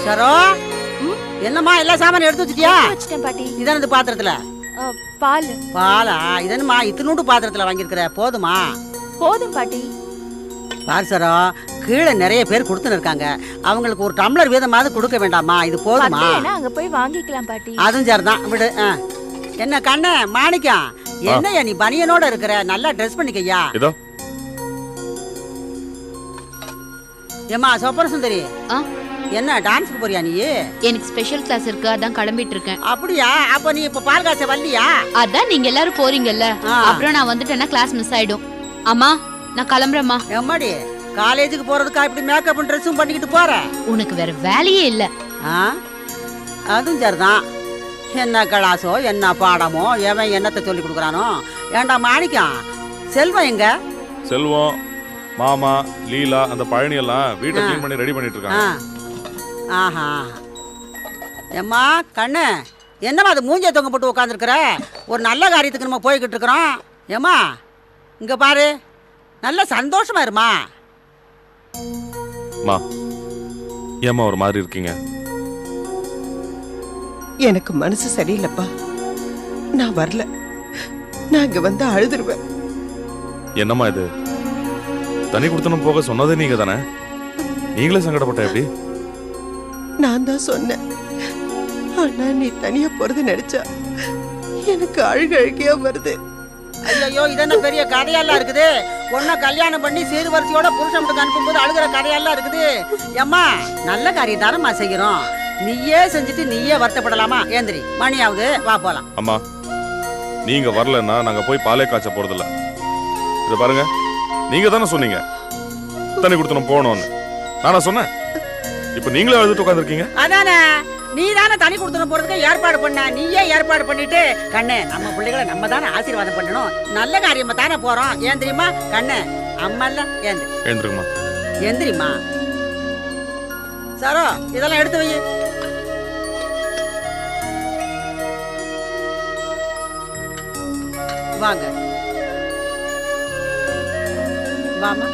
சரோ, என்னம்மா எல்லா சாமானும் எடுத்து வச்சிட்டியா? வச்சிட்டேன் பாட்டி. இதான இந்த பாத்திரத்துல? பால். பாலா? இதனமா இத்தினூண்டு பாத்திரத்துல வாங்கியிருக்கிற, போதுமா? போதும் பாட்டி. பார் சரோ, கீழே நிறைய பேர் கொடுத்துன்னு இருக்காங்க, அவங்களுக்கு ஒரு டம்ளர் வீதமாவது கொடுக்க வேண்டாமா? இது போதுமா? அங்க போய் வாங்கிக்கலாம் பாட்டி. அதுவும் சரிதான், விடு. என்ன கண்ணே மாணிக்கம், என்னையா நீ பனியனோட இருக்கிற? நல்லா ட்ரெஸ் பண்ணிக்கையா. ஏமா சொப்பர சுந்தரி, என்ன டான்ஸ்க்கு போறியா நீ? எனக்கு ஸ்பெஷல் கிளாஸ் இருக்கு, அதான் கிளம்பிட்டு இருக்கேன். அப்படியா? அப்ப நீ இப்ப பால் காய்ச்ச வரலையா? அதான் நீங்க எல்லாரும் போறீங்கல்ல, அப்புறம் நான் வந்துட்டேன்னா கிளாஸ் மிஸ் ஆயிடும். அம்மா நான் கிளம்புறேம்மா. எம்மாடி, காலேஜுக்கு போறதுக்கா இப்படி மேக்கப் ட்ரெஸ்ஸும் பண்ணிக்கிட்டு போற? உனக்கு வேற வேலையே இல்ல. அதுவும் சரிதான். என்ன கிளாஸோ என்ன பாடமோ எவன் என்னத்தை சொல்லி கொடுக்குறானோ. ஏண்டா மாணிக்கம், செல்வம் எங்க? செல்வம், மாமா, லீலா, அந்த பழனி எல்லாம் வீட்டை க்ளீன் பண்ணி ரெடி பண்ணிட்டு இருக்காங்க. ஆஹா. எம்மா கண்ணு, என்னம்மா அது மூஞ்சிய தொங்க போட்டு உட்காந்துருக்குற? ஒரு நல்ல காரியத்துக்கு நம்ம போய்கிட்டு இருக்கிறோம். ஏம்மா இங்க பாரு, நல்ல சந்தோஷமா இருமா. மா, ஏம்மா ஒரு மாதிரி இருக்கீங்க? எனக்கு மனசு சரியில்லைப்பா, நான் வரல. நான் இங்க வந்து அழுதுருவேன். என்னம்மா இது? தனி கொடுத்தனும் போக சொன்னதே நீங்க தானே, நீங்களே சங்கடப்பட்ட எப்படி? நான் தான் சொன்னேன், ஆனா நீ தனியா போறது நினைச்சா எனக்கு அழுகையா வருது. ஐயோ, இதென்ன பெரிய கதையெல்லாம் இருக்குது? ஒன்ன கல்யாணம் பண்ணி சீர்வரிசையோட புருஷன் வீட்டுக்கு அனுப்பும்போது அழுகிற கதையெல்லாம் இருக்குது. ஏம்மா நல்ல காரியம் தானம்மா செய்கிறோம், நீயே செஞ்சுட்டு நீயே வருத்தப்படலாமா? ஏந்திரி, மணியாவது, வா போலாம். அம்மா நீங்க வரலன்னா நாங்க போய் பாலே காய்ச்ச போறதில்ல. இத பாருங்க, நீங்க தானே சொன்னீங்க தண்ணி கொடுத்தனும் போகணும்னு. நானா சொன்னேன்? இப்ப நீங்களே அழுதுட்டு உட்காந்துருக்கீங்க. அதானே, நீ தானே தனி கொடுத்துட்டு போறதுக்கு ஏற்பாடு பண்ண. நீயே ஏற்பாடு பண்ணிட்டு, கண்ணே நம்ம பிள்ளைகளை நம்ம தானே ஆசீர்வாதம் பண்ணணும். நல்ல காரியமா தானே போறோம். ஏன் தெரியுமா கண்ணே? அம்மா இல்ல, ஏந்திரிமா. எந்திரிமா. சரோ, இதெல்லாம் எடுத்து வை. வாங்க வாமா.